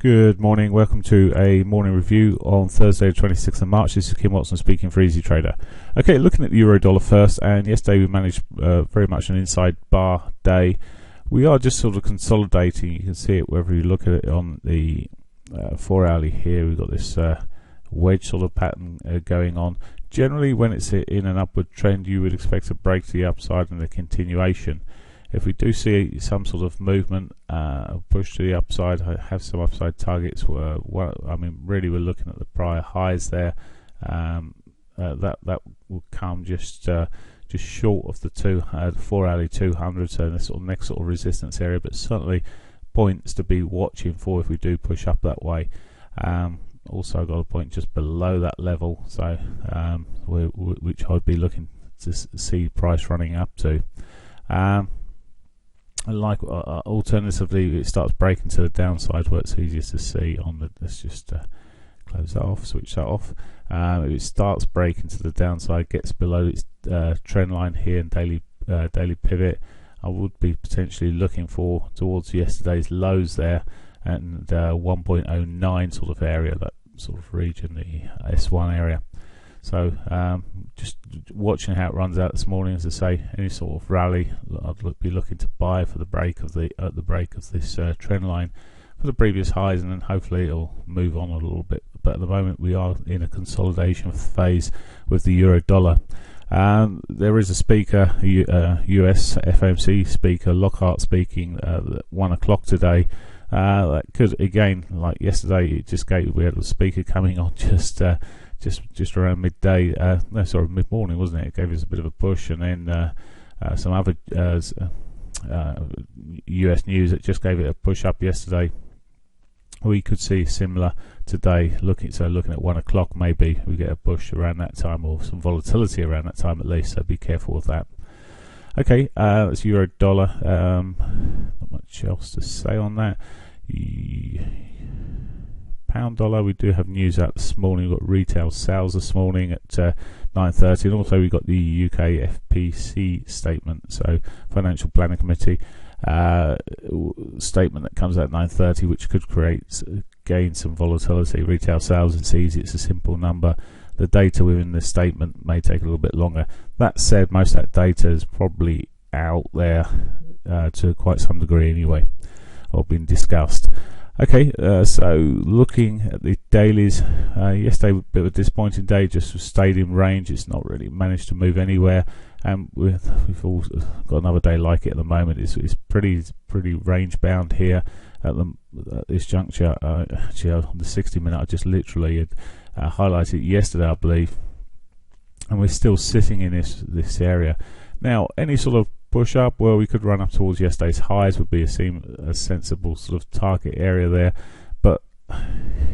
Good morning, welcome to a morning review on Thursday, 26th of March. This is Kim Watson speaking for Easy Trader. Okay, looking at the euro dollar first, and yesterday we managed very much an inside bar day. We are just sort of consolidating. You can see it wherever you look at it on the 4 hourly here. We've got this wedge sort of pattern going on. Generally, when it's in an upward trend, you would expect a break to the upside and a continuation. If we do see some sort of movement, push to the upside, have some upside targets. Really we're looking at the prior highs there. That will come just short of the 4 hourly 200, so the sort of next sort of resistance area. But certainly points to be watching for if we do push up that way. Also got a point just below that level, so which I'd be looking to see price running up to. Alternatively, it starts breaking to the downside where it's easiest to see on the. Let's just close that off, switch that off. If it starts breaking to the downside, gets below its trend line here and daily pivot, I would be potentially looking for towards yesterday's lows there and 1.09 sort of area, that sort of region, the S1 area. So just watching how it runs out this morning. As I say, any sort of rally, I'd be looking to buy for the break of this trend line for the previous highs, and then hopefully it'll move on a little bit. But at the moment, we are in a consolidation phase with the euro dollar. There is a speaker, US FOMC speaker, Lockhart, speaking at 1 o'clock today. That could, again, like yesterday, we had a speaker coming on just around midday, mid-morning, wasn't it? It gave us a bit of a push, and then some other US news that just gave it a push up yesterday. We could see similar today. Looking at 1 o'clock, maybe we get a push around that time, or some volatility around that time at least. So be careful with that. Okay, that's euro dollar. Not much else to say on that. Pound dollar, we do have news out this morning. We've got retail sales this morning at 9:30, and also we've got the UK FPC statement, so Financial Planning Committee statement that comes out at 9:30, which could gain some volatility. Retail sales, it's easy, it's a simple number. The data within this statement may take a little bit longer. That said, most of that data is probably out there to quite some degree anyway, or been discussed. Okay, so looking at the dailies, yesterday was a bit of a disappointing day, just stayed in range. It's not really managed to move anywhere, and we've all got another day like it at the moment. It's pretty range bound here at this juncture. Actually, on the 60-minute, I just literally had highlighted it yesterday, I believe, and we're still sitting in this area. Now, any sort of push up where we could run up towards yesterday's highs would be a sensible sort of target area there, but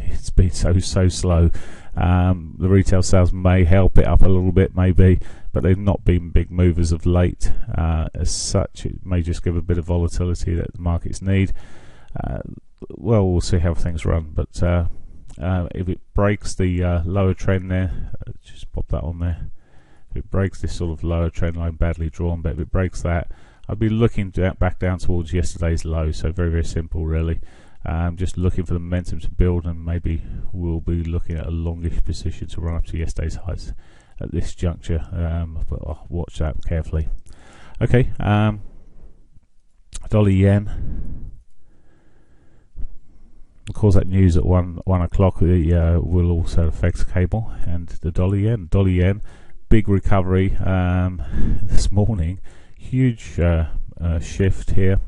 it's been so slow. The retail sales may help it up a little bit, maybe, but they've not been big movers of late. As such, it may just give a bit of volatility that the markets need. We'll see how things run, but if it breaks the lower trend there, just pop that on there. If it breaks this sort of lower trend line, badly drawn, but if it breaks that, I'd be looking back down towards yesterday's low. So very, very simple, really. Just looking for the momentum to build, and maybe we'll be looking at a longish position to run up to yesterday's highs at this juncture. But I'll watch that carefully. Okay, dollar yen. Of course, that news at 1 o'clock will also affect the cable and the dollar yen. Dollar yen. Big recovery this morning, huge shift here.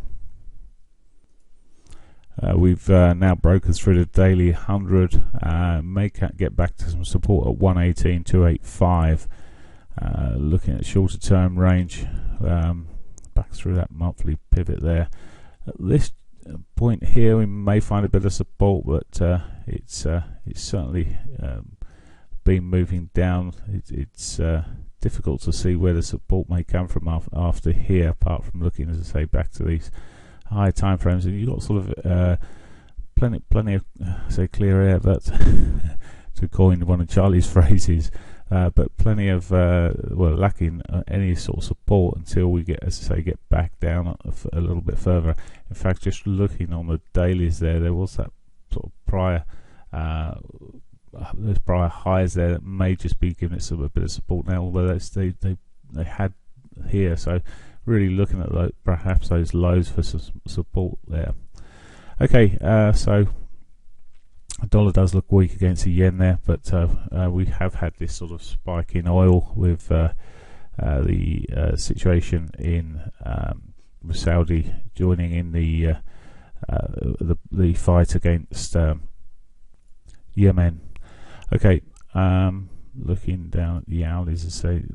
We've now broken through the daily 100, may get back to some support at 118.285. Looking at shorter term range, back through that monthly pivot there. At this point here, we may find a bit of support, but it's certainly been moving down. It's difficult to see where the support may come from after here, apart from looking, as I say, back to these high time frames. And you've got sort of plenty of clear air, but to coin one of Charlie's phrases, but plenty of lacking any sort of support until we get, as I say, get back down a little bit further. In fact, just looking on the dailies there was that sort of prior highs there that may just be giving it a bit of support now, although they had here. So really looking at perhaps those lows for some support there. Okay, so the dollar does look weak against the yen there, but we have had this sort of spike in oil with the situation in with Saudi joining in the fight against Yemen. Okay, looking down at the hourlies, as I say,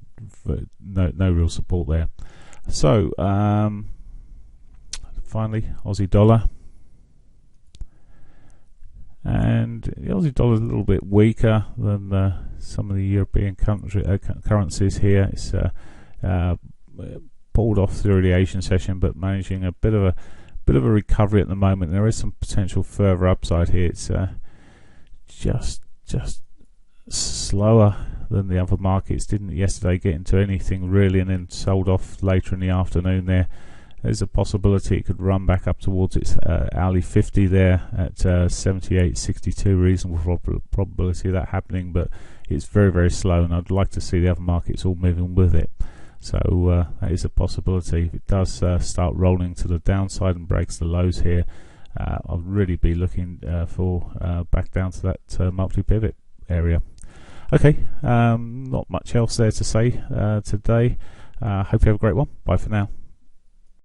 no real support there. So finally, Aussie dollar. And the Aussie dollar is a little bit weaker than some of the European currencies here. It's pulled off through the Asian session, but managing a bit of a recovery at the moment. There is some potential further upside here. It's just slower than the other markets. Didn't yesterday get into anything really, and then sold off later in the afternoon there. There's a possibility it could run back up towards its hourly 50 there at 78.62. Reasonable probability of that happening, but it's very, very slow, and I'd like to see the other markets all moving with it. So that is a possibility. If it does start rolling to the downside and breaks the lows here, I'll really be looking for back down to that monthly pivot area. Okay, not much else there to say today. Hope you have a great one. Bye for now.